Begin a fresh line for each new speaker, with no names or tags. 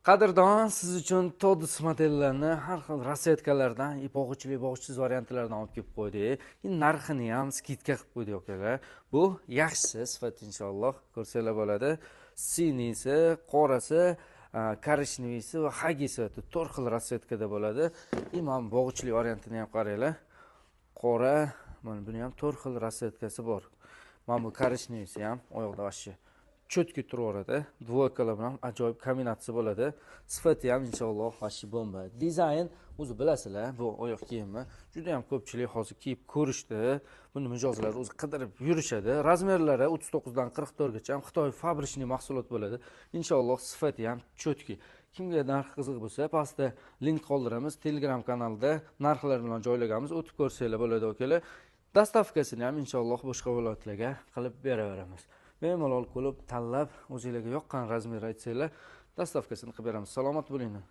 Qadrdon, siz uchun TODIS modellarini har xil rasvetkalardan, bog'ichli, bog'ichsiz variantlardan olib kelib qo'ydik. Narxini ham skidka qilib qo'ydik akalar. Bu yaxshi sifat inshaalloh ko'rsanglar bo'ladi. Sinisi, qorasi, korishnovisi va hagisi 4 xil rasvetkada bo'ladi. Mana bog'ichli variantini ham qaranglar. Qora, mana buni ham 4 xil rasvetkasi bor. Mana bu korishnovisi ham oyoqda vashshi cho'tki turaveradi. Dvoykalar bilan ajoyib kombinatsiya bo'ladi. Sifati ham inshaalloh vashshi bomba. Dizayn o'zi bilasizlar, bu oyoq kiyimi juda ham ko'pchilik hozir kiyib ko'rishdi. Buni mijozlar o'zi qidirib yurishadi. Razmerlari 39 dan 44 gacha ham Xitoy fabrichniy mahsulot bo'ladi. Inshaalloh sifati ham cho'tki. Kimga narx qiziq bo'lsa, pastda link qoldiramiz. Telegram kanalida narxlar bilan joylaganmiz. O'tib ko'rsanglar bo'ladi akalar. Dastavkasini ham inshaalloh boshqa viloyatlarga qilib beraveramiz. Bemalol bo'lib tanlab, o'zingizga yoqqan razmer aytsanglar, dastavkasini qilib beramiz. Salomat bo'linglar.